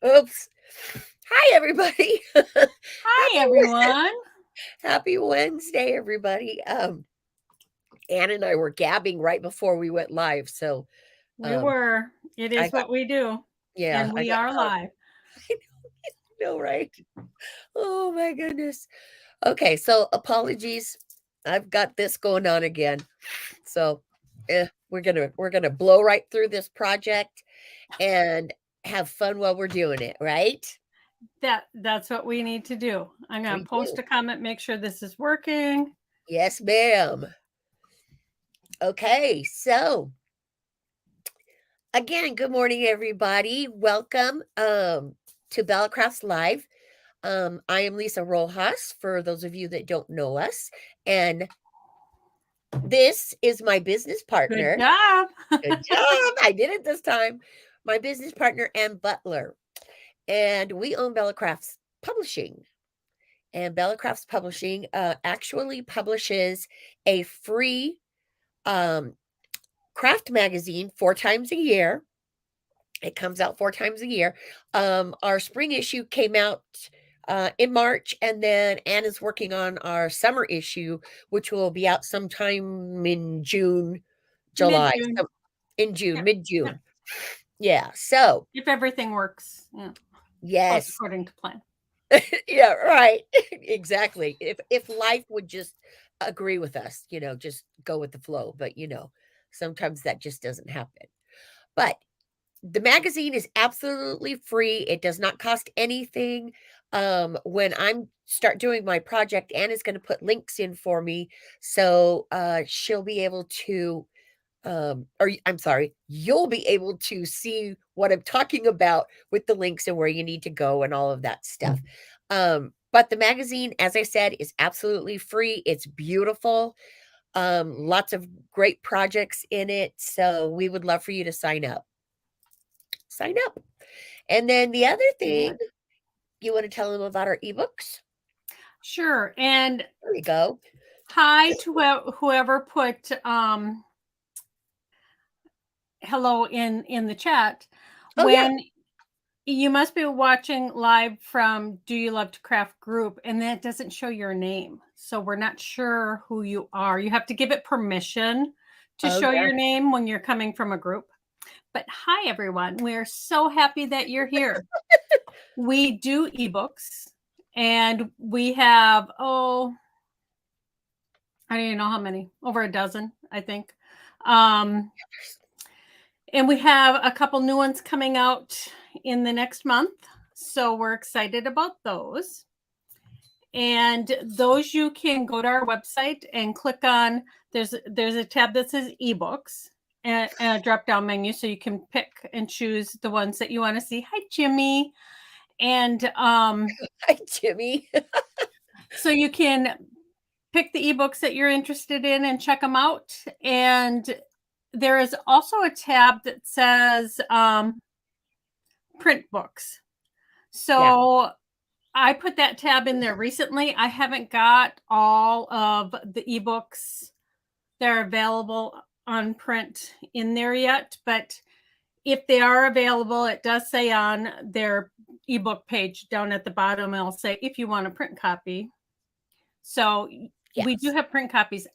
Oops. Hi, everybody. Hi, everyone. Happy Wednesday, everybody. Ann and I were gabbing right before we went live, so We um, were. It I is got what we do. yeah, And I we got are caught. live. I know, right? Oh my goodness. Okay, so apologies. I've got this going on again. So, we're gonna blow right through this project and have fun while we're doing it, right? That's what we need to do. I'm going We to post do. a comment, make sure this is working. Yes, ma'am. Okay, so again, good morning, everybody. Welcome to Bellacrafts Live. I am Lisa Rojas, for those of you that don't know us, and this is my business Good partner. job. Good job! I did it this time. My business partner, Ann Butler, and we own Bellacrafts Publishing. And Bellacrafts Publishing actually publishes a free um, craft magazine 4 times a year. It comes out 4 times a year. Our spring issue came out in March, and then Anna's working on our summer issue, which will be out sometime in June, Mid July, June. in June, Yep. mid Yep. June. Yeah. So If everything works, goes yes, according to plan. yeah, right, exactly. If life would just agree with us, just go with the flow. But sometimes that just doesn't happen. But the magazine is absolutely free. It does not cost anything. When I'm start doing my project, Anna's going to put links in for me, so she'll be able to, I'm sorry, you'll be able to see what I'm talking about with the links and where you need to go and all of that stuff. But the magazine, as I said, is absolutely free. It's beautiful. Lots of great projects in it. So we would love for you to sign up. Sign up. And then the other thing, you want to tell them about our ebooks? Sure. And There we go. hi to whoever put hello in the chat. Oh, yeah. When you must be watching live from Do You Love to Craft group, and that doesn't show your name. So we're not sure who you are. You have to give it permission to Oh, show yeah. your name when you're coming from a group. But hi, everyone. We're so happy that you're here. We do ebooks, and we have, I don't even know how many, over a dozen, I think. And we have a couple new ones coming out in the next month. So we're excited about those. And those you can go to our website and click on, there's a tab that says ebooks and a drop down menu, so you can pick and choose the ones that you want to see. Hi, Jimmy. And Hi, Jimmy. so you can pick the ebooks that you're interested in and check them out. And there is also a tab that says print books. So I put that tab in there recently. I haven't got all of the ebooks that are available on print in there yet, but if they are available, it does say on their ebook page down at the bottom, it'll say if you want a print copy. So we do have print copies.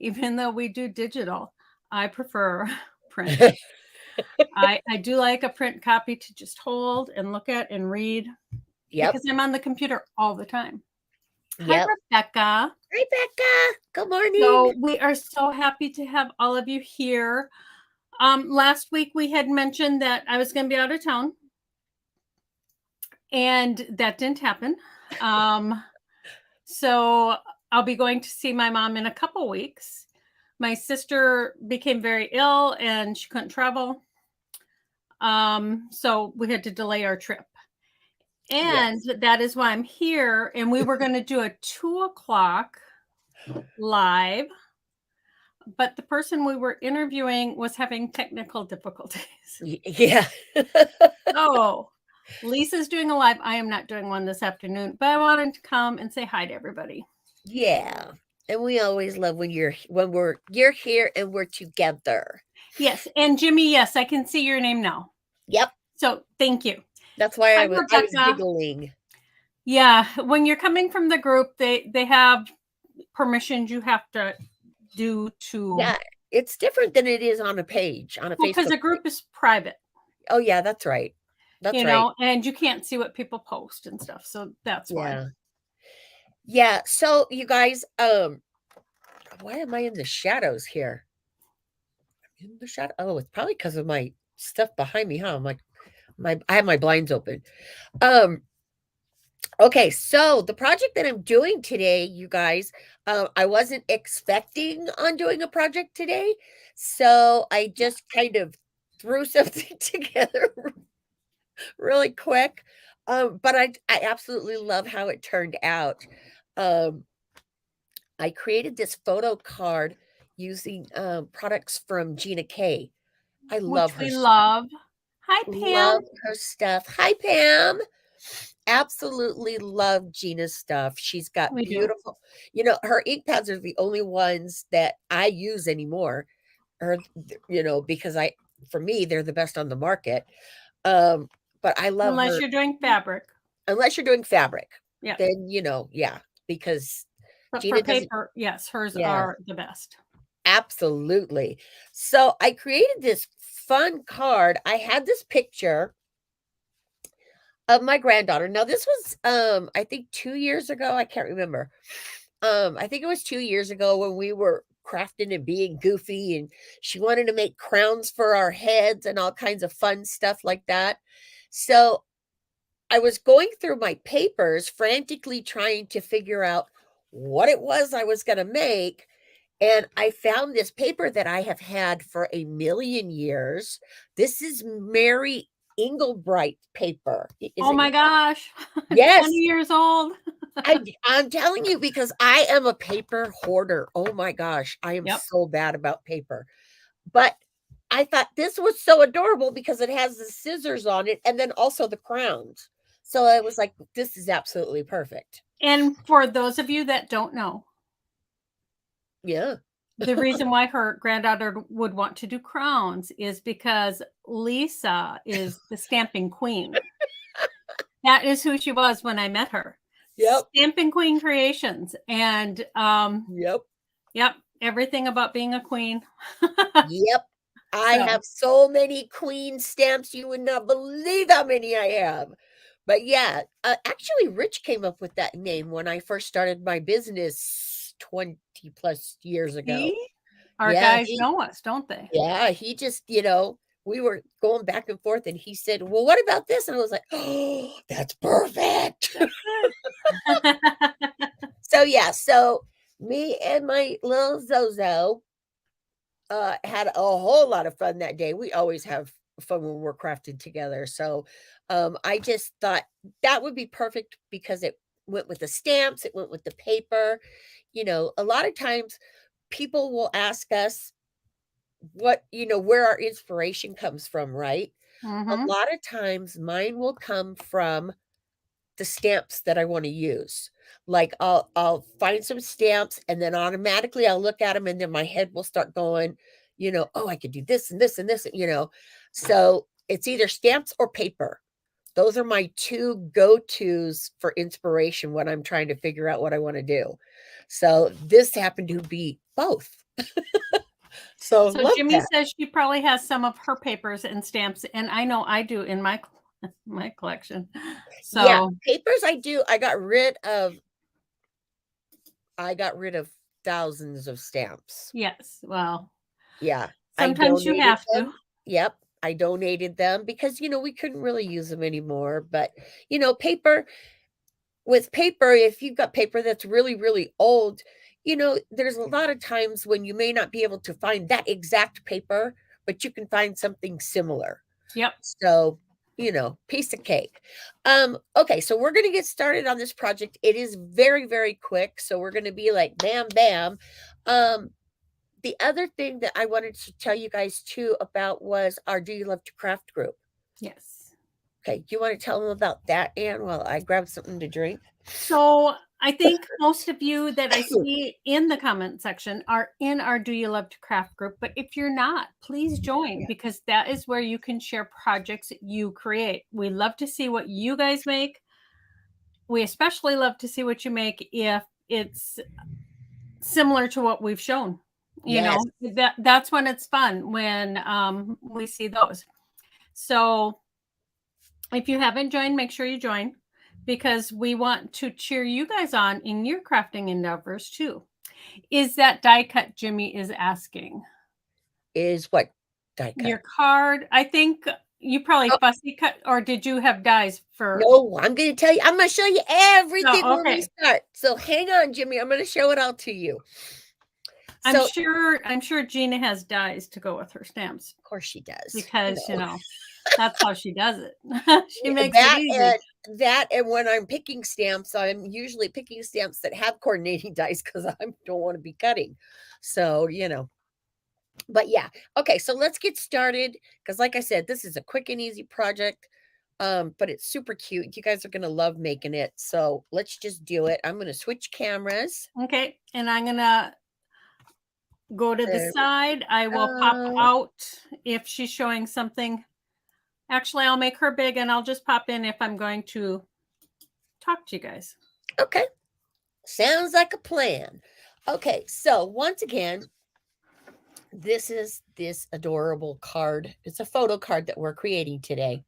Even though we do digital, I prefer print. I do like a print copy to just hold and look at and read. Yep. Because I'm on the computer all the time. Yep. Hi, Rebecca. Hi, Becca. Good morning. So we are so happy to have all of you here. Last week we had mentioned that I was going to be out of town, and that didn't happen. So I'll be going to see my mom in a couple weeks. My sister became very ill and she couldn't travel. So we had to delay our trip. And that is why I'm here. And we were going to do a 2:00 live, but the person we were interviewing was having technical difficulties. Yeah. Oh, Lisa's doing a live. I am not doing one this afternoon, but I wanted to come and say hi to everybody. Yeah. And we always love when you're here and we're together. Yes, and Jimmy, yes, I can see your name now. Yep. So thank you. That's why Hi, I was Rebecca. giggling. Yeah, when you're coming from the group, they have permissions you have to do to, Yeah, it's different than it is on a page, on a well, because Facebook the page. group is private, Oh, yeah, that's right. That's you right. know, and you can't see what people post and stuff. So that's why. Yeah. Yeah, so you guys, why am I in the shadows here? In the shadow? Oh, it's probably because of my stuff behind me, huh? I'm like I have my blinds open. Um, okay, so the project that I'm doing today, you guys, I wasn't expecting on doing a project today, so I just kind of threw something together really quick. But I absolutely love how it turned out. Um, I created this photo card using products from Gina K. I love Which her we stuff. love. Hi, Love Pam. her stuff. Hi, Pam. Absolutely love Gina's stuff. She's got We do. beautiful, her ink pads are the only ones that I use anymore. Because for me, they're the best on the market. Um, but I love Unless her you're doing fabric. unless you're doing fabric. Yeah. Then, yeah, because But for Gina doesn't, paper, yes, hers yeah, are the best. absolutely. So I created this fun card. I had this picture of my granddaughter. Now this was I think 2 years ago, I can't remember. I think it was 2 years ago when we were crafting and being goofy, and she wanted to make crowns for our heads and all kinds of fun stuff like that. So I was going through my papers frantically trying to figure out what it was I was going to make, and I found this paper that I have had for a million years. This is Mary Englebright paper. Is Oh it? my gosh. 20 Yes. years old. I'm telling you because I am a paper hoarder. Oh my gosh, I am Yep. so bad about paper. But I thought this was so adorable because it has the scissors on it and then also the crowns. So I was like, this is absolutely perfect. And for those of you that don't know, Yeah. the reason why her granddaughter would want to do crowns is because Lisa is the stamping queen. That is who she was when I met her. Yep. Stamping Queen Creations. And Yep. yep, everything about being a queen. Yep. I So have so many queen stamps. You would not believe how many I have. But yeah, actually, Rich came up with that name when I first started my business 20 plus years ago. see, our Yeah, guys know us, don't they? he just, we were going back and forth and he said, "Well, what about this?" And I was like, "Oh, that's perfect." That's good. So yeah, so me and my little Zozo had a whole lot of fun that day. We always have fun when we're crafting together. So I just thought that would be perfect because it went with the stamps, it went with the paper. A lot of times people will ask us where our inspiration comes from, right? A Mhm. lot of times mine will come from the stamps that I want to use. Like I'll find some stamps and then automatically I'll look at them and then my head will start going, oh, I could do this and this and this. So it's either stamps or paper. Those are my two go-tos for inspiration when I'm trying to figure out what I want to do. So this happened to be both. So So love Jimmy that. says she probably has some of her papers and stamps, and I know I do in my my collection. Yeah, So papers I do. I got rid of thousands of stamps. yes, well, Yeah, I sometimes you donated have to. them. Yep, I donated them because, we couldn't really use them anymore, but, paper with paper, if you've got paper that's really, really old, there's a lot of times when you may not be able to find that exact paper, but you can find something similar. Yep. So, piece of cake. Okay, so we're gonna get started on this project. It is very, very quick, so we're gonna be like bam, bam. Um, the other thing that I wanted to tell you guys too about was our Do You Love to Craft group. Yes. Okay, do you want to tell them about that, Anne, while I grab something to drink? So I think most of you that I see in the comment section are in our Do You Love to Craft group, but if you're not, please join, because that is where you can share projects you create. We love to see what you guys make. We especially love to see what you make if it's similar to what we've shown. You Yes. know, that's when it's fun, when we see those. So if you haven't joined, make sure you join, because we want to cheer you guys on in your crafting endeavors too. Is that die cut, Jimmy is asking? Is what die cut? Your card, I think you probably Oh, fussy cut, or did you have dies for? no, I'm going to tell you. I'm going to show you everything No, when we okay. start. So hang on, Jimmy. I'm going to show it all to you. I'm So, sure Gina has dies to go with her stamps, of course she does. because that's how she does it. She Yeah, makes it easy. that and when I'm picking stamps, I'm usually picking stamps that have coordinating dies because I don't want to be cutting. So, but yeah. Okay, so let's get started because like I said, this is a quick and easy project. But it's super cute. You guys are gonna love making it. So let's just do it. I'm gonna switch cameras. Okay, and I'm gonna go to the There side. I we will pop go. out if she's showing something. Actually, I'll make her big, and I'll just pop in if I'm going to talk to you guys. Okay. Sounds like a plan. Okay, so once again, this is this adorable card. It's a photo card that we're creating today.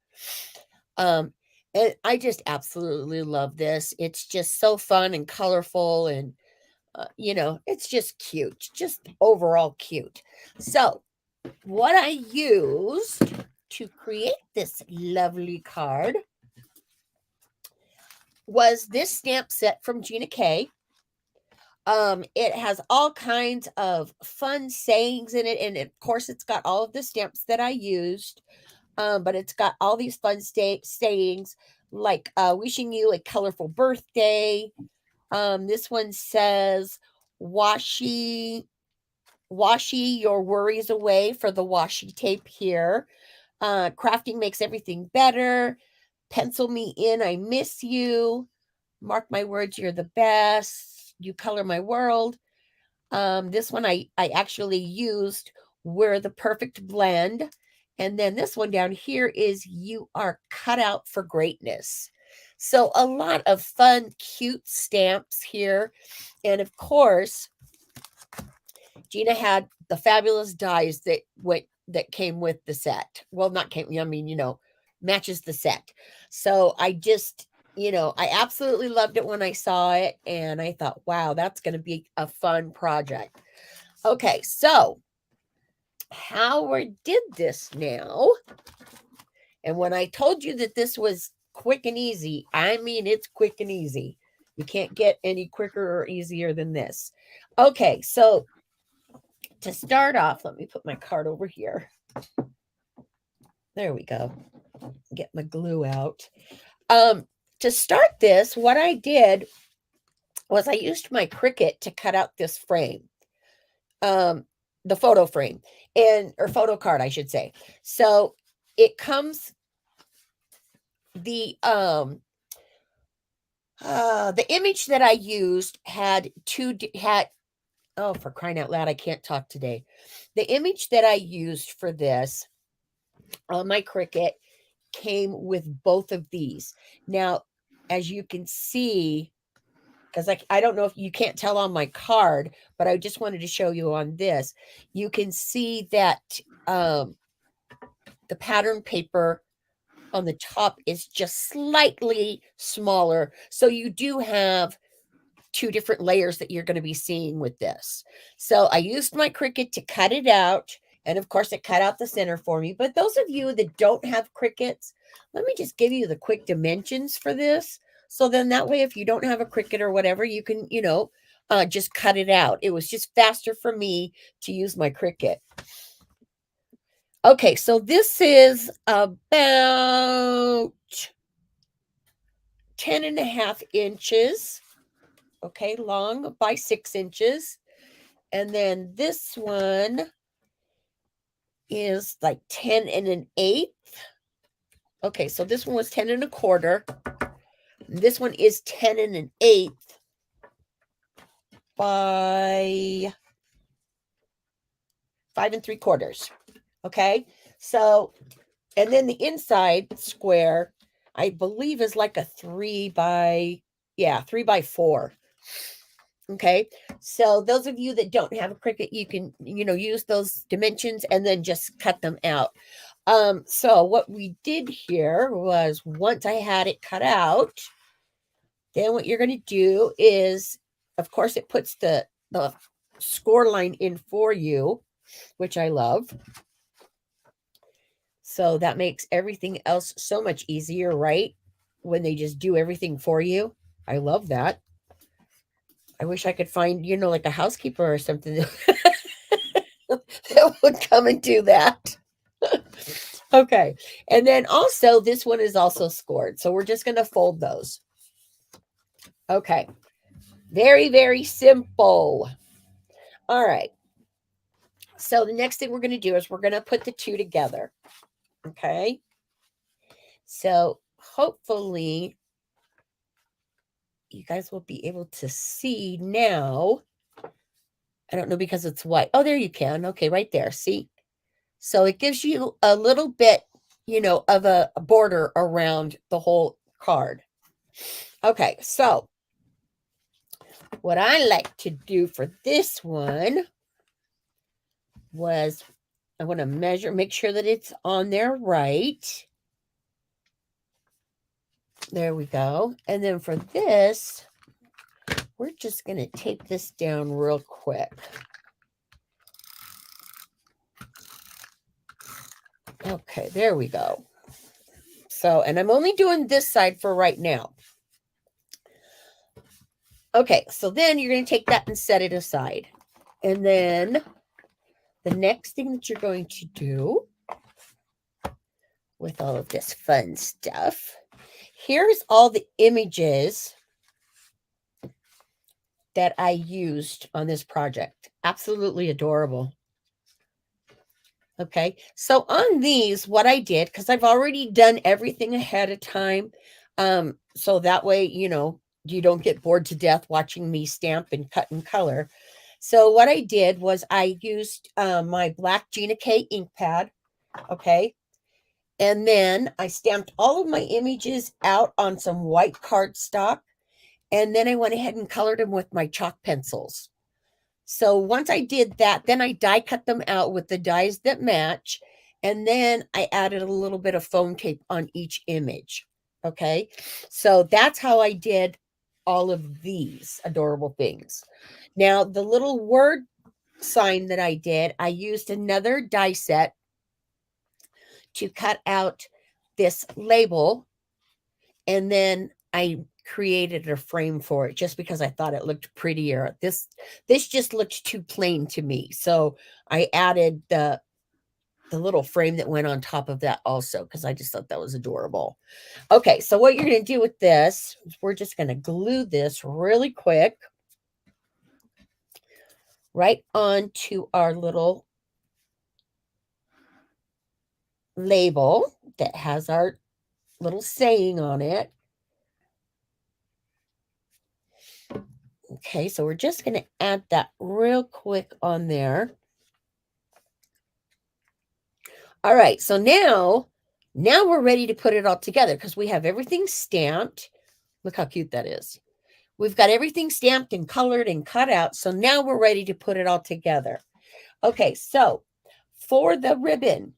Um, and I just absolutely love this. It's just so fun and colorful and it's just cute, just overall cute. So, what I used to create this lovely card was this stamp set from Gina K. It has all kinds of fun sayings in it, and of course, it's got all of the stamps that I used. But it's got all these fun sayings like wishing you a colorful birthday. This one says, washi your worries away for the washi tape here. Crafting makes everything better. Pencil me in, I miss you. Mark my words, you're the best. You color my world. This one I actually used, we're the perfect blend. And then this one down here is you are cut out for greatness. So a lot of fun, cute stamps here. And of course, Gina had the fabulous dies that came with the set. Well, not came, I mean, matches the set. So I absolutely loved it when I saw it and I thought, wow, that's going to be a fun project. Okay, so how we did this now. And when I told you that this was quick and easy, I mean it's quick and easy. You can't get any quicker or easier than this. Okay, so to start off, let me put my card over here. There we go. Get my glue out. To start this, what I did was I used my Cricut to cut out this frame. The photo frame or photo card, I should say. So it comes the image that I used had oh, for crying out loud, I can't talk today. The image that I used for this on my Cricut came with both of these. Now, as you can see, because I don't know if you can't tell on my card, but I just wanted to show you on this. You can see that the pattern paper on the top is just slightly smaller. So you do have two different layers that you're going to be seeing with this. So I used my Cricut to cut it out. And of course, it cut out the center for me. But those of you that don't have Cricuts, let me just give you the quick dimensions for this. So then that way, if you don't have a Cricut or whatever, you can, just cut it out. It was just faster for me to use my Cricut. Okay, so this is about 10.5 inches. Okay, long by 6 inches. And then this one is like 10 1/8. Okay, so this one was 10 1/4. This one is 10 1/8. by 5 3/4. Okay. So, and then the inside square, I believe is like a 3 by 4. Okay. So those of you that don't have a Cricut, you can, use those dimensions and then just cut them out. So what we did here was once I had it cut out, then what you're going to do is, of course, it puts the score line in for you, which I love. So that makes everything else so much easier, right? When they just do everything for you. I love that. I wish I could find, like a housekeeper or something that would come and do that. Okay. And then also, this one is also scored. So we're just going to fold those. Okay. Very, very simple. All right. So the next thing we're going to do is we're going to put the two together. Okay. So hopefully you guys will be able to see now. I don't know because it's white. Oh, there you can. Okay, right there. See? So it gives you a little bit, of a border around the whole card. Okay, so what I like to do for this one was I want to measure, make sure that it's on there right. There we go. And then for this, we're just going to tape this down real quick. Okay, there we go. So, and I'm only doing this side for right now. Okay, so then you're going to take that and set it aside. And then the next thing that you're going to do with all of this fun stuff, here's all the images that I used on this project. Absolutely adorable. Okay, so on these, what I did, because I've already done everything ahead of time, so that way, you don't get bored to death watching me stamp and cut and color. So what I did was I used my black Gina K ink pad, okay, and then I stamped all of my images out on some white cardstock, and then I went ahead and colored them with my chalk pencils. So once I did that, then I die cut them out with the dies that match. And then I added a little bit of foam tape on each image. Okay. So that's how I did all of these adorable things. Now, the little word sign that I did, I used another die set to cut out this label. And then I created a frame for it just because I thought it looked prettier. This just looked too plain to me. So I added the little frame that went on top of that also because I just thought that was adorable. Okay, so what you're going to do with this, we're just going to glue this really quick right onto our little label that has our little saying on it. Okay, so we're just going to add that real quick on there. All right, so now we're ready to put it all together because we have everything stamped. Look how cute that is. We've got everything stamped and colored and cut out. So now we're ready to put it all together. Okay, so for the ribbon,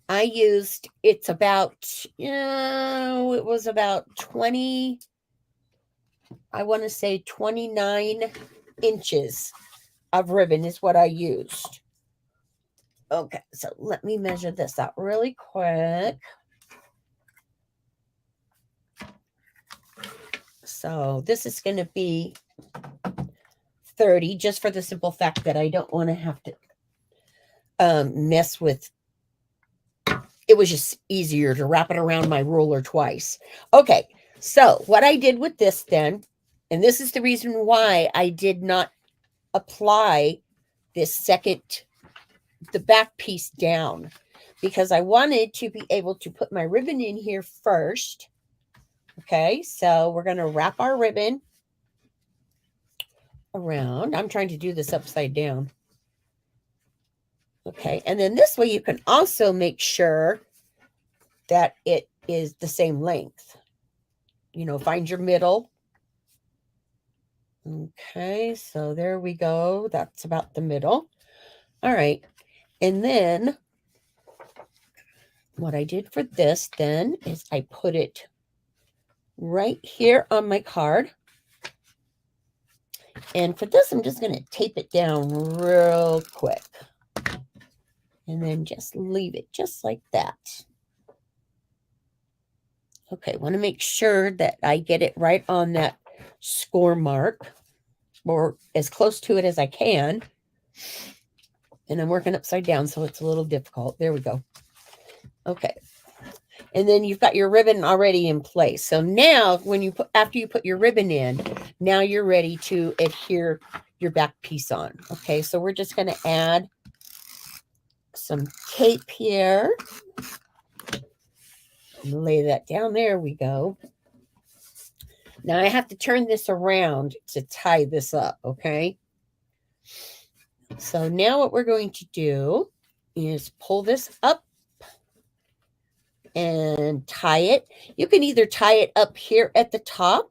I used, it's about, it was about 20, I want to say 29 inches of ribbon is what I used. Okay, so let me measure this out really quick. So this is going to be 30, just for the simple fact that I don't want to have to mess with. It was just easier to wrap it around my ruler twice. Okay, so what I did with this then, and this is the reason why I did not apply this the back piece down, because I wanted to be able to put my ribbon in here first. Okay, so we're going to wrap our ribbon around. I'm trying to do this upside down. Okay, and then this way you can also make sure that it is the same length. You know, find your middle. Okay, so there we go. That's about the middle. All right, and then what I did for this then is I put it right here on my card. And for this, I'm just going to tape it down real quick. And then just leave it just like that. Okay, want to make sure that I get it right on that score mark, or as close to it as I can. And I'm working upside down, so it's a little difficult. There we go. Okay. And then you've got your ribbon already in place. So now when you put, after you put your ribbon in, now you're ready to adhere your back piece on. Okay, so we're just going to add some tape here. Lay that down. There we go. Now I have to turn this around to tie this up, okay? So now what we're going to do is pull this up and tie it. You can either tie it up here at the top,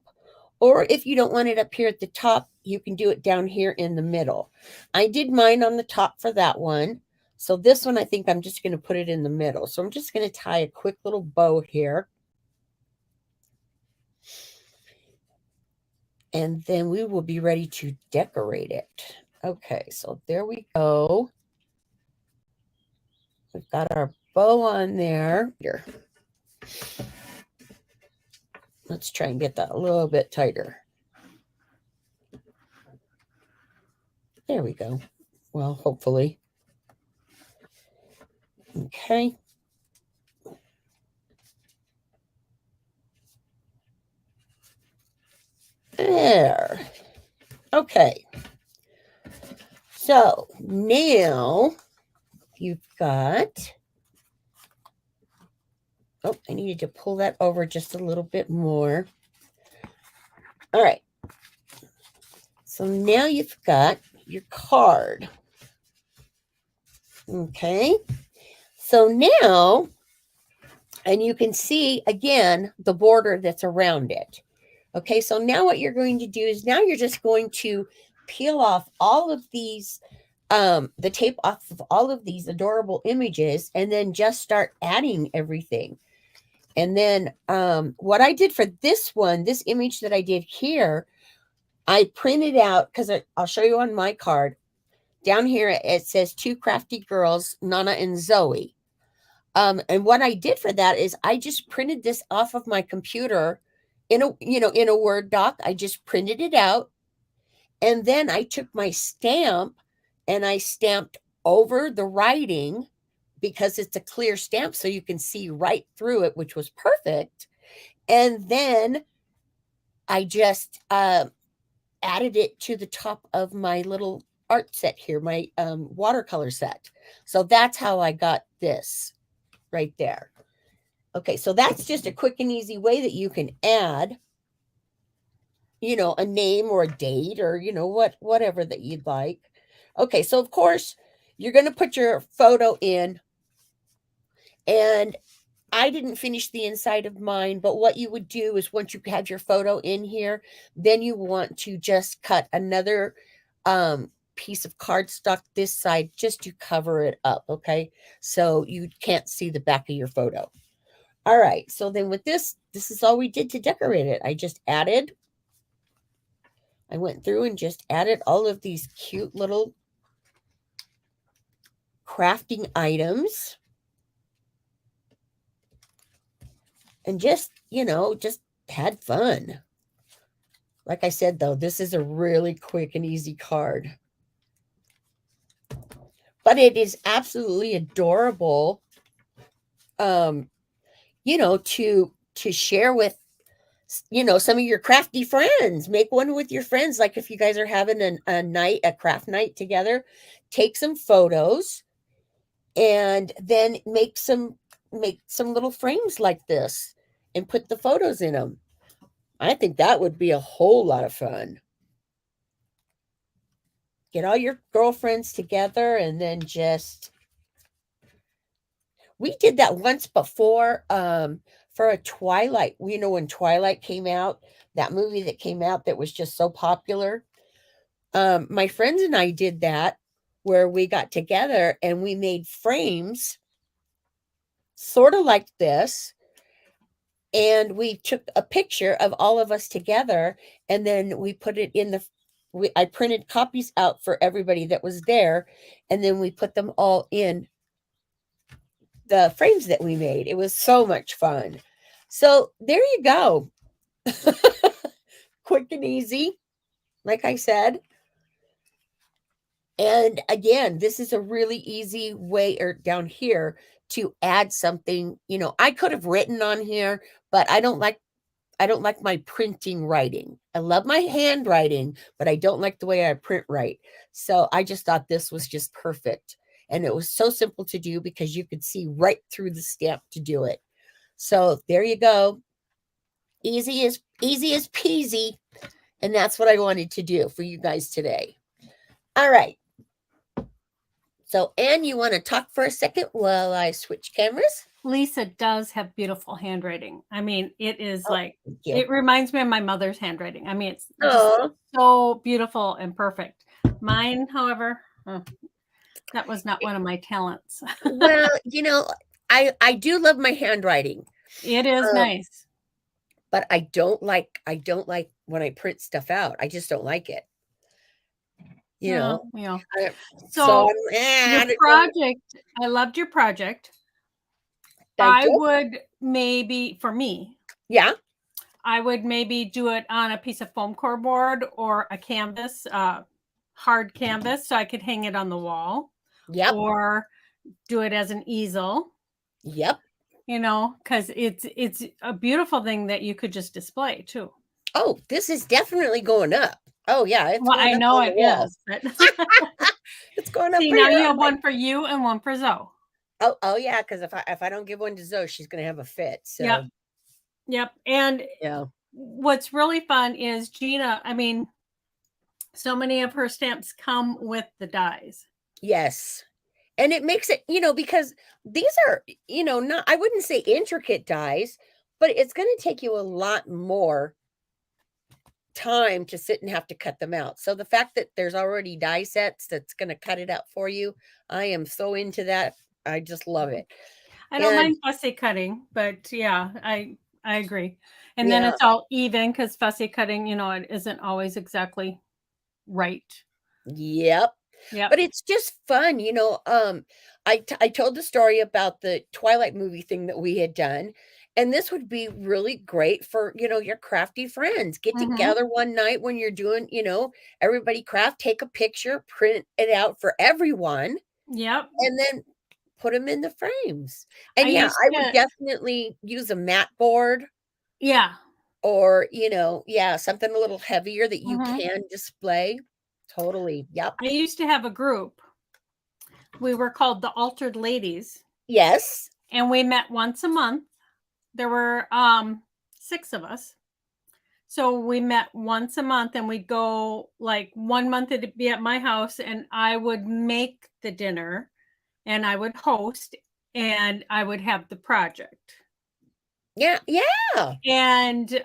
or if you don't want it up here at the top, you can do it down here in the middle. I did mine on the top for that one. So this one, I think I'm just going to put it in the middle. So I'm just going to tie a quick little bow here. And then we will be ready to decorate it. Okay, so there we go. We've got our bow on there. Here. Let's try and get that a little bit tighter. There we go. Well, hopefully. Okay. There. Okay. So now you've got, oh, I needed to pull that over just a little bit more. All right. So now you've got your card. Okay. So now, and you can see again the border that's around it. Okay, so now what you're going to do is now you're just going to peel off all of these, the tape off of all of these adorable images, and then just start adding everything. And then what I did for this one, this image that I did here, I printed out, because I'll show you on my card. Down here, it says 2 crafty girls, Nana and Zoe. And what I did for that is I just printed this off of my computer in a Word doc. I just printed it out. And then I took my stamp and I stamped over the writing, because it's a clear stamp so you can see right through it, which was perfect. And then I just added it to the top of my little art set here, my watercolor set. So that's how I got this right there. Okay, so that's just a quick and easy way that you can add, a name or a date, or, whatever that you'd like. Okay, so of course, you're going to put your photo in. And I didn't finish the inside of mine, but what you would do is once you have your photo in here, then you want to just cut another piece of cardstock this side just to cover it up, okay? So you can't see the back of your photo. All right, so then with this is all we did to decorate it. I went through and just added all of these cute little crafting items. And just had fun. Like I said, though, this is a really quick and easy card. But it is absolutely adorable, to share with, some of your crafty friends. Make one with your friends. Like if you guys are having a craft night together, take some photos and then make some little frames like this and put the photos in them. I think that would be a whole lot of fun. get all your girlfriends together and then just we did that once before for a Twilight. You know when Twilight came out, that movie that came out that was just so popular. My friends and I did that where we got together and we made frames sort of like this, and we took a picture of all of us together, and then we put it in the I printed copies out for everybody that was there, and then we put them all in the frames that we made. It was so much fun. So there you go. Quick and easy, like I said. And again, this is a really easy way or down here to add something. I could have written on here, but I don't like my printing writing. I love my handwriting, but I don't like the way I print write. So I just thought this was just perfect. And it was so simple to do because you could see right through the stamp to do it. So there you go. Easy as peasy. And that's what I wanted to do for you guys today. All right. So, Anne, you want to talk for a second while I switch cameras? Lisa does have beautiful handwriting. I mean, it is Oh, like, thank you. it reminds me of my mother's handwriting. I mean, it's just Oh, so beautiful and perfect. Mine, however, that was not one of my talents. well, I do love my handwriting, It is um, nice. but I don't like when I print stuff out. I just don't like it. You Yeah, know, yeah. I, so So I your don't know. project, I loved your project. Thank I you. would maybe, for me, Yeah. I would maybe do it on a piece of foam core board or a canvas, hard canvas, so I could hang it on the wall, Yep. or do it as an easel, Yep. because it's a beautiful thing that you could just display too. Oh, this is definitely going up. Oh yeah, it's Well, going I up know on the it wall. is, but It's going up see, now here you on have my. one for you and one for Zoe. Oh yeah, because if I don't give one to Zoe, she's gonna have a fit. Yep, So yep. And yeah. what's really fun is Gina, I mean, so many of her stamps come with the dies. Yes. And it makes it, because these are, not I wouldn't say intricate dies, but it's gonna take you a lot more time to sit and have to cut them out. So the fact that there's already die sets that's gonna cut it out for you, I am so into that. I just love it. I don't And mind fussy cutting, but yeah, I agree. And then yeah, it's all even because fussy cutting, it isn't always exactly right. yep. Yep. But it's just fun, I told the story about the Twilight movie thing that we had done, and this would be really great for, your crafty friends. Get Mhm. together one night when you're doing, everybody craft, take a picture, print it out for everyone, Yep. and then put them in the frames. I And yeah, used I would to definitely use a mat board yeah. or, yeah, something a little heavier that you Mhm. can display. Totally. Yep. I used to have a group. We were called the Altered Ladies, Yes. and we met once a month. There were 6 of us. So we met once a month and we'd go like 1 month it'd be at my house and I would make the dinner and I would host and I would have the project. Yeah. Yeah. And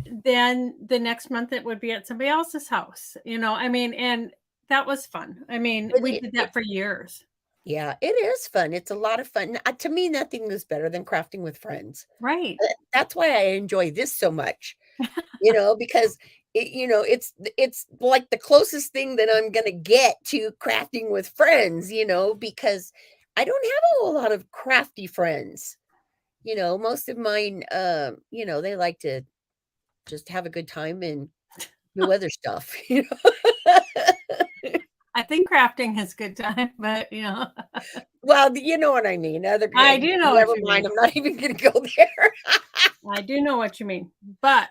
then the next month it would be at somebody else's house, I mean, and that was fun. I mean, It we it did it that for years. yeah, it is fun. It's a lot of fun. To me, nothing is better than crafting with friends. Right. That's why I enjoy this so much, because it's like the closest thing that I'm gonna get to crafting with friends, because I don't have a whole lot of crafty friends. Most of mine, they like to just have a good time and do other stuff, I think crafting is good time, but Well, you know what I mean. I do know what Never you mind. mean. I'm not even gonna go there. I do know what you mean. But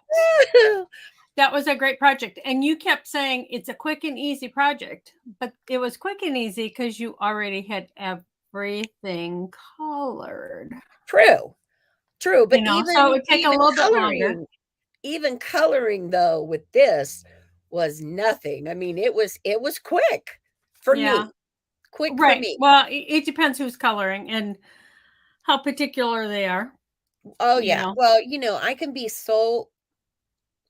that was a great project. And you kept saying it's a quick and easy project, but it was quick and easy because you already had everything colored, True, true, but so it even would take a even little bit longer. coloring even coloring, though, with this was nothing. I mean, it was quick for Yeah. me. Quick for Right. me. Well, it depends who's coloring and how particular they are, Oh, you yeah. know. Well, I can be so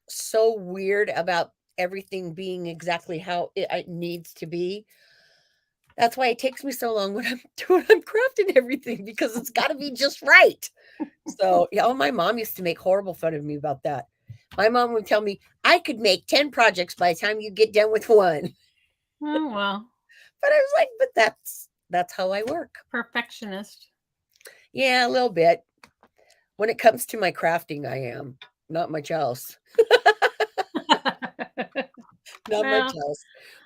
weird about everything being exactly how it needs to be. That's why it takes me so long when I'm doing I'm crafting everything because it's gotta be just right. So, yeah, oh, my mom used to make horrible fun of me about that. My mom would tell me, "I could make 10 projects by the time you get done with one." Oh, well, But I was like, "But that's how I work." perfectionist. Yeah, a little bit. When it comes to my crafting, I am. Not much else. Not much Well, else.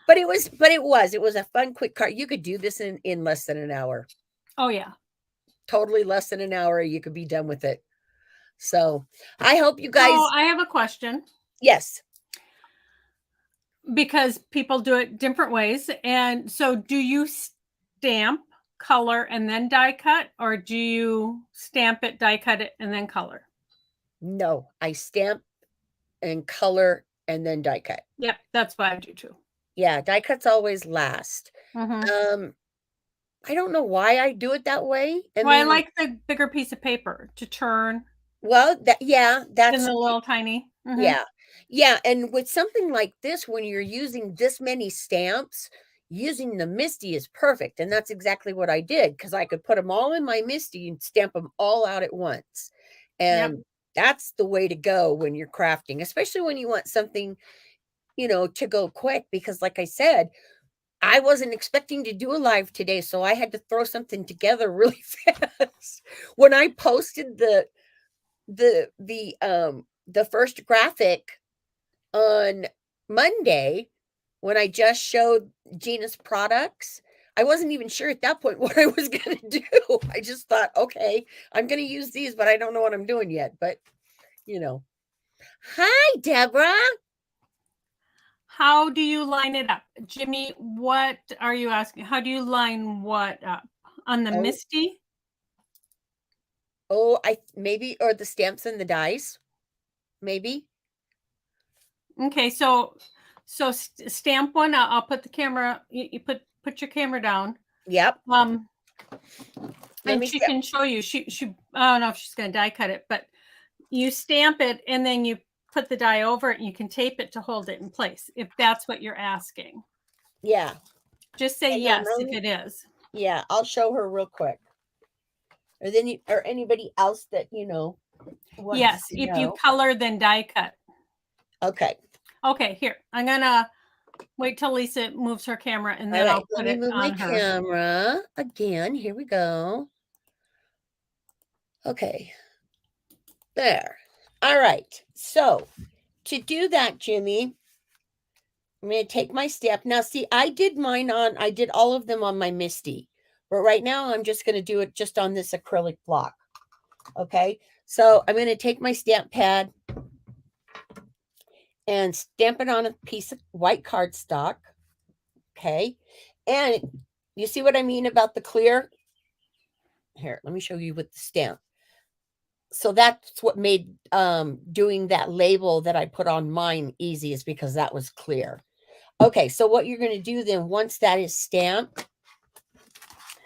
But it was a fun quick cart. You could do this in less than an hour. oh yeah. Totally less than an hour, you could be done with it. So, I hope you So guys. I have a question Yes. because people do it different ways. And so do you stamp, color, and then die cut, or do you stamp it, die cut it, and then color? No, I stamp and color and then die cut. Yep, that's what I do too. Yeah, die cuts always last. Hmm. Um, I don't know why I do it that way. I Well, I mean, like the bigger piece of paper to turn well, that yeah, than that's the little tiny. yeah. Yeah, and with something like this, when you're using this many stamps, using the MISTI is perfect, and that's exactly what I did because I could put them all in my MISTI and stamp them all out at once, Yep. and that's the way to go when you're crafting, especially when you want something, to go quick because like I said, I wasn't expecting to do a live today, so I had to throw something together really fast. When I posted the first graphic on Monday, when I just showed Gina's products, I wasn't even sure at that point what I was gonna do. I just thought, "Okay, I'm gonna use these, but I don't know what I'm doing yet." But, you know. Hi, Deborah. How do you line it up? Jimmy, what are you asking? How do you line what up? On the Oh, MISTI? oh, I maybe or the stamps and the dies, maybe? Okay, so stamp one. I'll put the camera. You put your camera down. Yep. Um, Let and me she see. can show you. She I don't know if she's gonna die cut it, but you stamp it and then you put the die over it and you can tape it to hold it in place if that's what you're asking. Yeah. Just say Hang on, yes if it is. yeah, I'll show her real quick. Or then or anybody else that wants Yes, to if you know. color then die cut. Okay. Okay, here. I'm gonna wait till Lisa moves her camera and All then right. I'll Let put me it move my on her. camera again. Here we go. Okay. There. All right. So to do that, Jimmy, I'm going to take my step. Now, see, I did all of them on my MISTI, but right now I'm just going to do it just on this acrylic block. Okay. So I'm going to take my stamp pad and stamp it on a piece of white cardstock. Okay. And you see what I mean about the clear? Here, let me show you with the stamp. So that's what made doing that label that I put on mine easy is because that was clear. Okay, so what you're going to do then once that is stamped,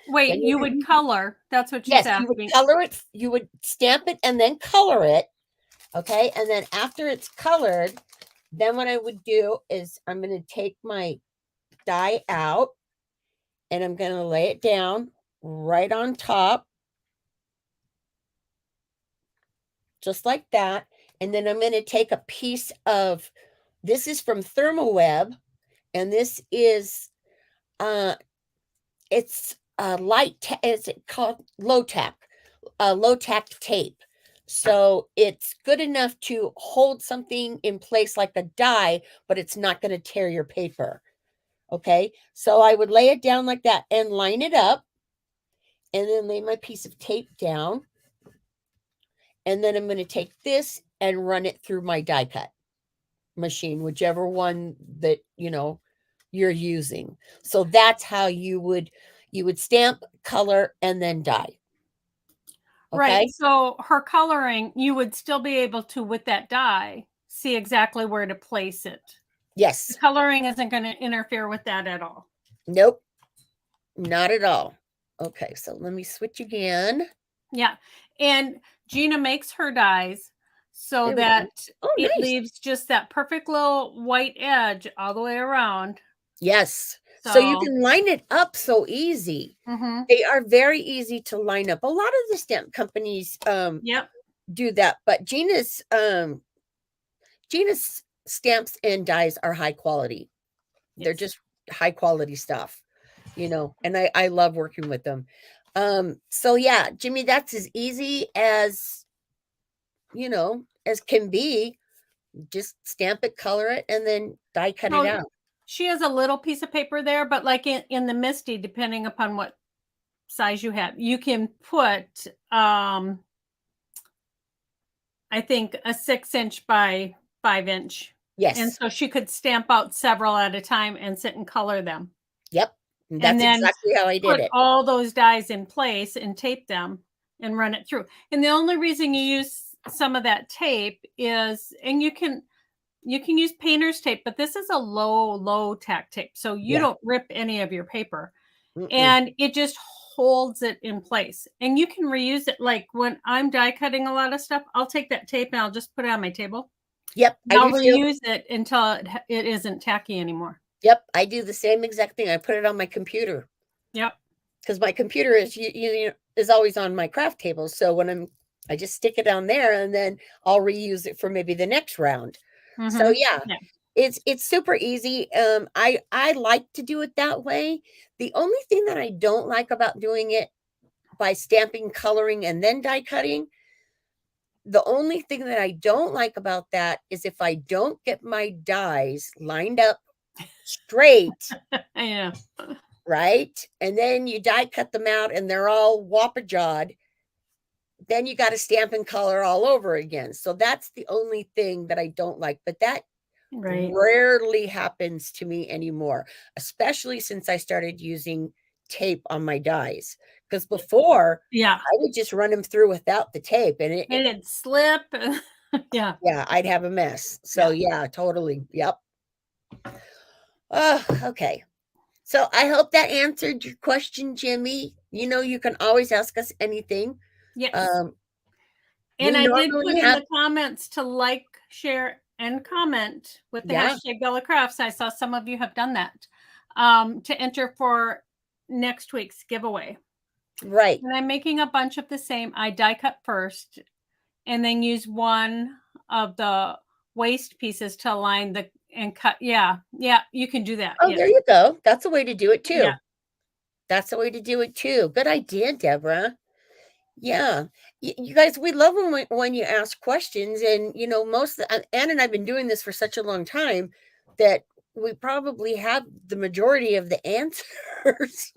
Wait, then you you're would color. That's what she's yes, you would asking. color it, you would stamp it and then color it. Okay, and then after it's colored, then what I would do is I'm going to take my die out and I'm going to lay it down right on top, just like that. And then I'm going to take a piece of this is from Thermoweb, and this is uh it's it's called low tack tape. So it's good enough to hold something in place like a die, but it's not going to tear your paper. Okay, so I would lay it down like that and line it up, and then lay my piece of tape down, and then I'm going to take this and run it through my die cut machine, whichever one that you're using. So that's how you would stamp, color, and then die. Right. Okay. So her coloring, you would still be able to, with that die, see exactly where to place it. Yes. Coloring isn't going to interfere with that at all. Nope. Not at all. Okay, so let me switch again. Yeah. And Gina makes her dies so There we go. that Oh, it nice. leaves just that perfect little white edge all the way around. Yes. So you So, can line it up so easy. mm-hmm. They are very easy to line up. A lot of the stamp companies Yep. do that, but Gina's stamps and dies are high quality. They're Yes. just high quality stuff, and I love working with them. So yeah, Jimmy, that's as easy as can be. Just stamp it, color it, and then die cut it So out. she has a little piece of paper there, but like in the Misty, depending upon what size you have, you can put I think a 6-inch by 5-inch. And Yes. so she could stamp out several at a time and sit and color them. Yep. And And that's then exactly how I did put it. all those dies in place and tape them and run it through. And the only reason you use some of that tape is, and you can use painter's tape, but this is a low tack tape. So you Yeah. don't rip any of your paper. Mm-mm. And it just holds it in place. And you can reuse it. Like when I'm die cutting a lot of stuff, I'll take that tape and I'll just put it on my table. Yep, And I I'll do too. reuse it until it isn't tacky anymore. Yep, I do the same exact thing. I put it on my computer Yep. because my computer is always on my craft table. So I just stick it on there, and then I'll reuse it for maybe the next round. So Mm-hmm. yeah, Yeah. it's super easy. I like to do it that way. The only thing that I don't like about doing it by stamping, coloring, and then die cutting, the only thing that I don't like about that is if I don't get my dies lined up straight, Yeah. right? And then you die cut them out and they're all whopper-jawed, then you got to stamp and color all over again. So that's the only thing that I don't like. But that Right. rarely happens to me anymore, especially since I started using tape on my dies. Because before, Yeah. I would just run them through without the tape, and It'd slip. Yeah. yeah, I'd have a mess. So yeah, totally. Yep. Oh, okay. So I hope that answered your question, Jimmy. You can always ask us anything. Yes. Um, And we I did normally put in have, the comments to like, share, and comment with the yeah, hashtag Bella Crafts. I saw some of you have done that to enter for next week's giveaway. right. And I'm making a bunch of the same. I die cut first and then use one of the waste pieces to align the and cut. Yeah. Yeah. You can do that. Oh, Yeah. there you go. That's a way to do it Yeah. too. That's a way to do it too. Good idea, Deborah. Yeah. You guys, we love when you ask questions, and Ann and I've been doing this for such a long time that we probably have the majority of the answers.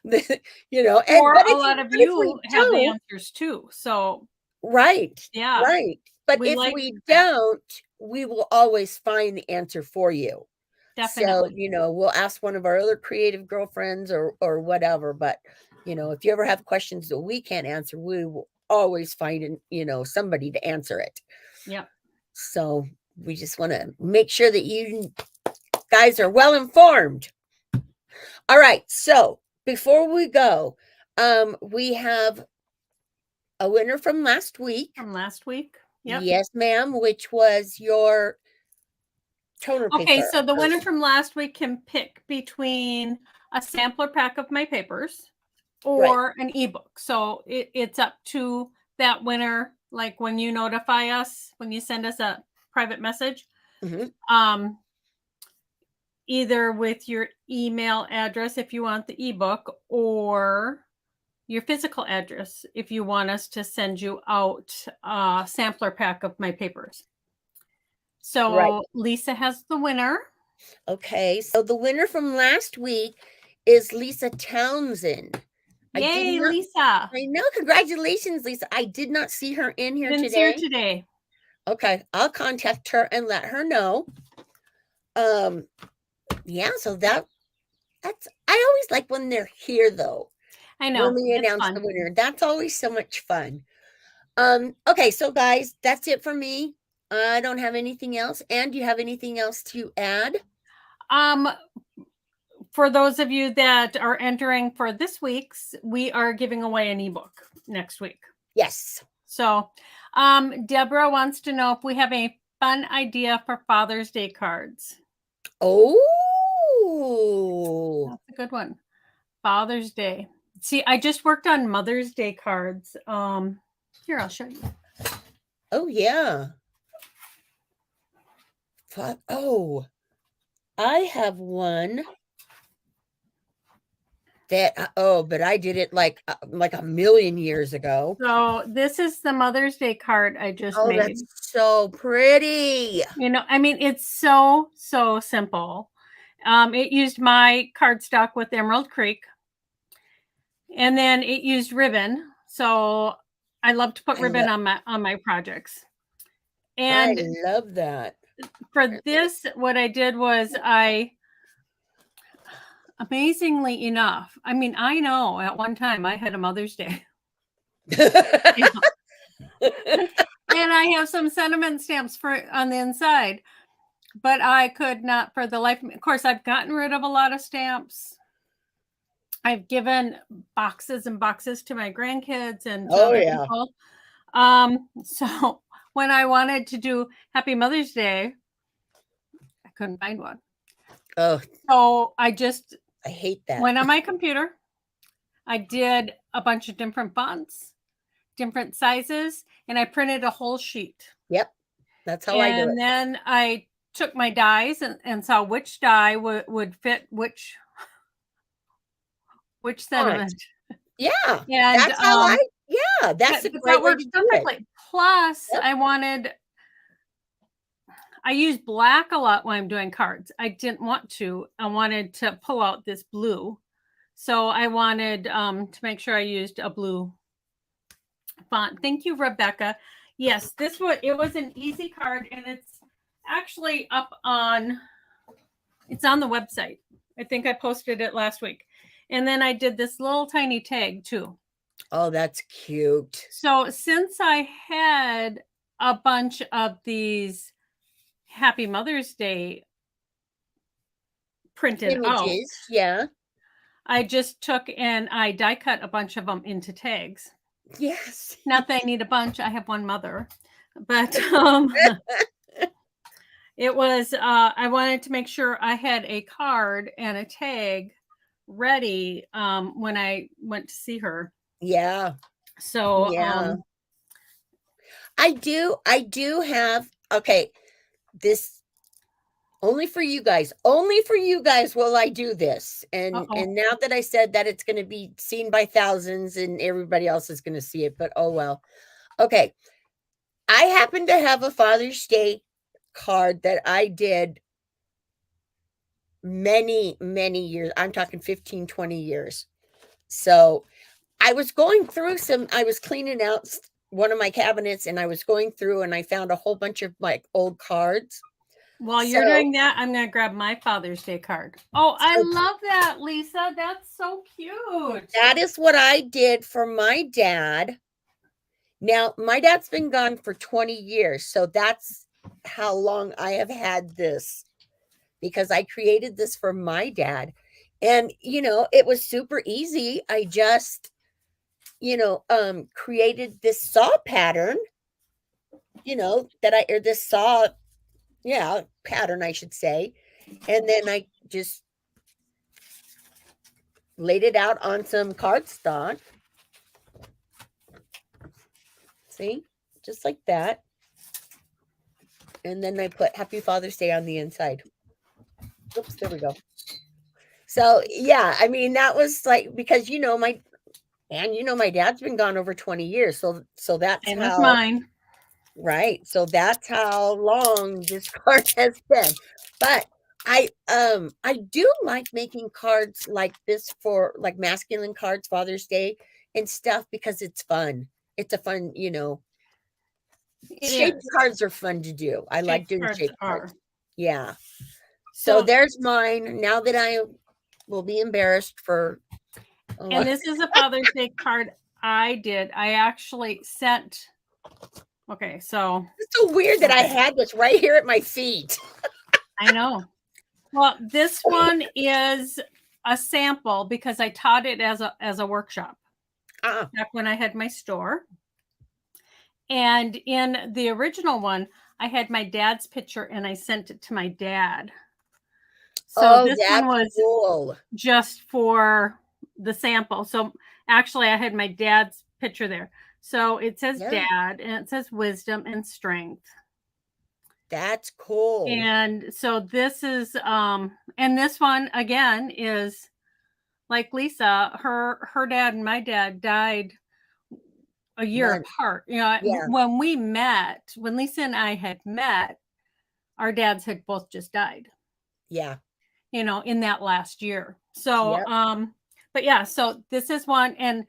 And Or but a if lot of we you have the don't, answers too. So, right, yeah, right. But we if like we that. don't, we will always find the answer for you. So, Definitely. we'll ask one of our other creative girlfriends or whatever. But, if you ever have questions that we can't answer, we will always find, somebody to answer it. Yep. So we just want to make sure that you guys are well informed. All right. So before we go, we have a winner from last week. From last week. Yep. Yes, ma'am, which was your toner Okay, paper. so the winner from last week can pick between a sampler pack of my papers Right. or an ebook. So it's up to that winner. Like when you notify us, when you send us a private message, Mhm. either with your email address if you want the ebook or your physical address if you want us to send you out a sampler pack of my papers. Right. So Lisa has the winner. Okay. So the winner from last week is Lisa Townsend. I did Yay, not Lisa. I know. Congratulations, Lisa. I did not see her in here Didn't see her today. today. Okay. I'll contact her and let her know. Yeah, so that's I always like when they're here though. I When know. we It's announce the fun. winner. That's always so much fun. Okay, so guys, that's it for me. I don't have anything else. And do you have anything else to add? Um, for those of you that are entering for this week's, we are giving away an ebook next week. Yes. So, Deborah wants to know if we have a fun idea for Father's Day cards. Oh, That's a good one. Father's Day. See, I just worked on Mother's Day cards. Here, I'll show you. oh yeah. Oh, I have one that but I did it like a million years ago. So this is the Mother's Day card I just Oh, made. that's so pretty. You know, I mean, it's so simple. It used my cardstock with Emerald Creek, and then it used ribbon. So I love to put I ribbon love on my projects. I And love that. for this, what I did was amazingly enough, I mean, I know at one time I had a Mother's Day. And I have some sentiment stamps for on the inside, but I could not for the life of me. Of course, I've gotten rid of a lot of stamps. I've given boxes and boxes to my grandkids and to Oh other yeah. people. So when I wanted to do Happy Mother's Day, I couldn't find one. Oh, So I just I hate that. went on my computer. I did a bunch of different fonts, different sizes, and I printed a whole sheet. Yep. That's how I do it. And then I took my dies and saw which die would fit which Font. sentiment. Yeah. And That's how that's a that great way to works do it. perfectly. Plus, Yep. I use black a lot when I'm doing cards. I didn't want to. I wanted to pull out this blue. So I wanted to make sure I used a blue font. Thank you, Rebecca. Yes, it was an easy card, and it's actually it's on the website. I think I posted it last week. And then I did this little tiny tag too. Oh, that's cute. So since I had a bunch of these Happy Mother's Day printed out, Images. Yeah. I just took and I die cut a bunch of them into tags. Yes. Not that I need a bunch, I have one mother. But it was I wanted to make sure I had a card and a tag ready when I went to see her. Yeah. So Yeah. I do have this only for you guys. Only for you guys will I do this. And uh-oh. now that I said that it's going to be seen by thousands and everybody else is going to see it, but oh well. Okay. I happen to have a Father's Day card that I did many, many years. I'm talking 15, 20 years. So I was going through I was cleaning out one of my cabinets and I was going through and I found a whole bunch of like old cards. While you're So, doing that, I'm going to grab my Father's Day card. Oh, I so love that, Lisa. That's so cute. that is what I did for my dad. Now, my dad's been gone for 20 years. So that's how long I have had this because I created this for my dad. And, it was super easy. I just, created this saw pattern, or this saw, pattern, I should say. And then I just laid it out on some cardstock. See, just like that. And then I put Happy Father's Day on the inside. Oops, there we go. So yeah, I mean that was like because my dad's been gone over 20 years. So that's Same as how mine. right. So that's how long this card has been. But I do like making cards like this for like masculine cards, Father's Day and stuff because it's fun. It's a fun, It shaped is. cards are fun to do. I like Shaped doing cards shaped are. cards. Yeah. So there's mine. Now that I will be embarrassed for and this is a Father's Day card I did. I actually sent Okay, so It's so weird that I had this right here at my feet. I know. Well, this one is a sample because I taught it as a workshop back when I had my store. And in the original one, I had my dad's picture and I sent it to my dad. So Oh, this one that's was cool. just for the sample. So actually, I had my dad's picture there. So it says Yeah, dad and it says wisdom and strength. that's cool. And so this is and this one again is like Lisa, her dad and my dad died a year Month. apart. You know, Yeah, when we met, when Lisa and I had met, our dads had both just died, yeah, you know, in that last year. So, yep. but yeah, so this is one, and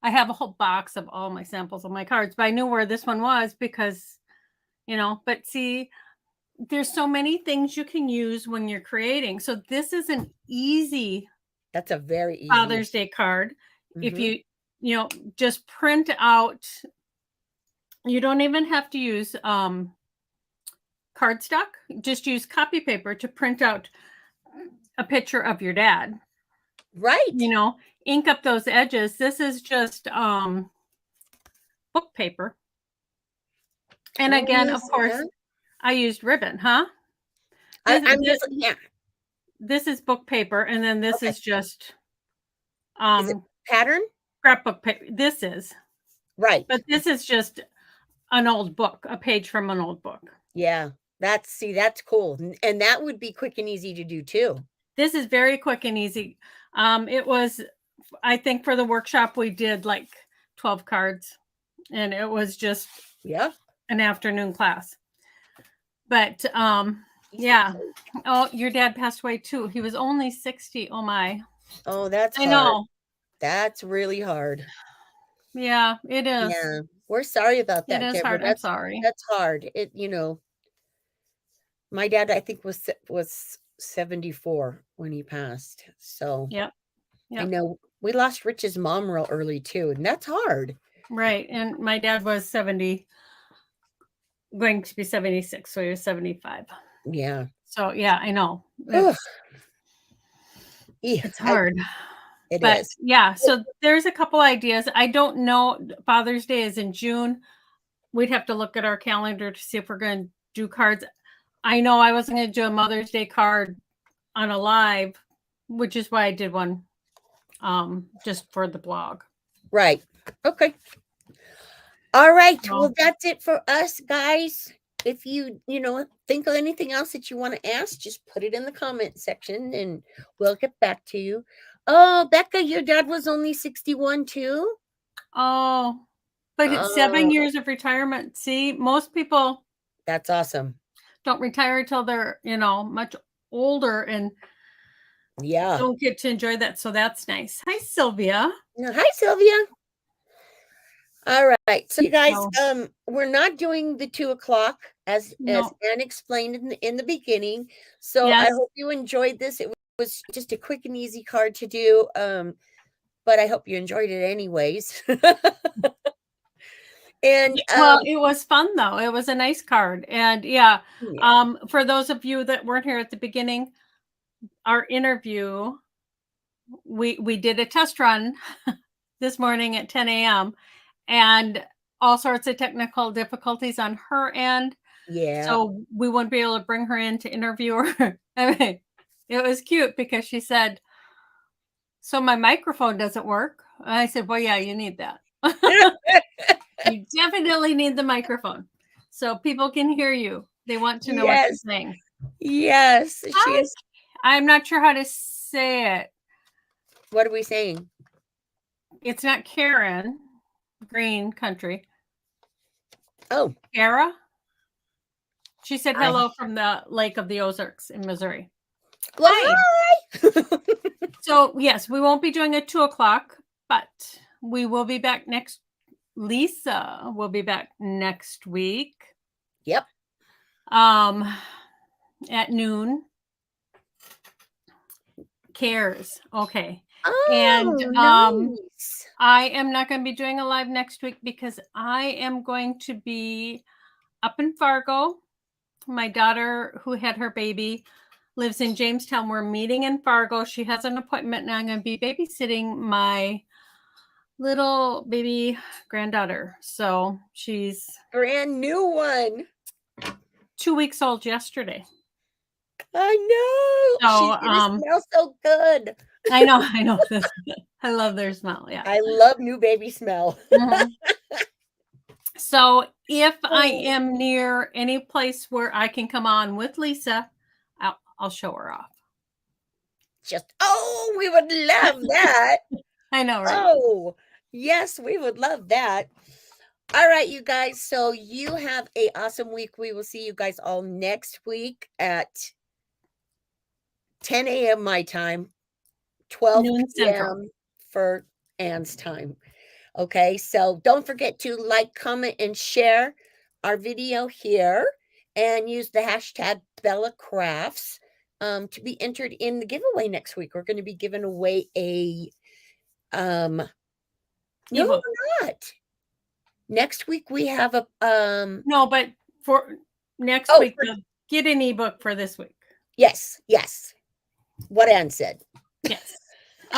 I have a whole box of all my samples of my cards, but I knew where this one was because, you know, but see, there's so many things you can use when you're creating. So this is an easy That's a very easy. Father's Day card. If Mhm. you know, just print out, you don't even have to use cardstock, just use copy paper to print out a picture of your dad. You Right. know, ink up those edges. This is just book paper. And Oh, again, of yes, yeah. course, I used ribbon, huh? I'm just yeah. This is book paper, and then this Okay. is just Is it um pattern? scrapbook paper. This is, Right. but this is just an old book, a page from an old book. Yeah. That's cool. And that would be quick and easy to do too. This is very quick and easy. It was, I think, for the workshop we did like 12 cards, and it was just Yeah. an afternoon class. But Piece of yeah. cake. Oh, your dad passed away too. He was only 60. Oh my. Oh, that's I hard. know. That's really hard. Yeah, it is. Yeah. We're sorry about It that, is Deborah. hard. I'm sorry. That's hard. My dad I think was 74 when he passed. So, Yep. I Yep. know we lost Rich's mom real early too, and that's hard. Right. And my dad was 70, going to be 76. So he was 75. Yeah. So yeah, I know. Ugh. Yeah, It's hard. it But is. yeah, so there's a couple ideas. I don't know. Father's Day is in June. We'd have to look at our calendar to see if we're going to do cards. I know I wasn't going to do a Mother's Day card on a live, which is why I did one just for the blog. Right. Okay. All right. Well, Well, that's it for us, guys. If you think of anything else that you want to ask, just put it in the comment section and we'll get back to you. Oh, Becca, your dad was only 61 too? oh, but it's 7 years of retirement. See, most people That's awesome. don't retire until they're, you know, much older and Yeah. don't get to enjoy that. So that's nice. Hi, Sylvia. Hi, Sylvia. All right. So you guys, No, we're not doing the 2 o'clock as no. Anne explained in the beginning. So I Yes. hope you enjoyed this. It was just a quick and easy card to do. But I hope you enjoyed it anyways. And Well, it was fun though. It was a nice card. And yeah, yeah, for those of you that weren't here at the beginning, our interview, we did a test run this morning at 10 a.m. and all sorts of technical difficulties on her end. yeah. So we wouldn't be able to bring her in to interview her. I mean, it was cute because she said, "So my microphone doesn't work." I said, "Well, yeah, you need that. You definitely need the microphone so people can hear you. They want to know what you're Yes, saying." yes. She Hi. is. I'm not sure how to say it. What are we saying? It's not Karen, Green Country. Oh, Kara. She said I. hello from the Lake of the Ozarks in Missouri. Well, Hi. hi. So, yes, we won't be doing a 2 o'clock, but we will be back next. Lisa will be back next week. Yep. At noon. Cares. Okay. And Oh, nice. I am not going to be doing a live next week because I am going to be up in Fargo. My daughter, who had her baby, lives in Jamestown. We're meeting in Fargo. She has an appointment, and I'm going to be babysitting my little baby granddaughter. So she's Brand new one. 2 weeks old yesterday. I know. She's So gonna smell so good. I know this. I love their smell. Yeah. I love new baby smell. Mhm. So if I Oh, am near any place where I can come on with Lisa, I'll show her off. we would love that. I know, right? Oh, yes, we would love that. All right, you guys. So you have a awesome week. We will see you guys all next week at 10 a.m. my time, 12 Noon Central. p.m. for Anne's time. Okay, so don't forget to like, comment, and share our video here and use the hashtag Bella Crafts to be entered in the giveaway next week. We're going to be giving away a no, Ebook. we're not. Next week we have a No, but for next week, get an ebook for this week. yes. What Anne said. Yes.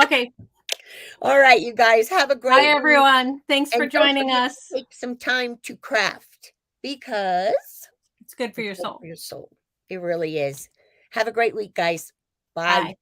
Okay. All right, you guys have a great Bye, everyone. Thanks for joining us. Take some time to craft because it's good for your soul. It really is. Have a great week, guys. Bye. Bye.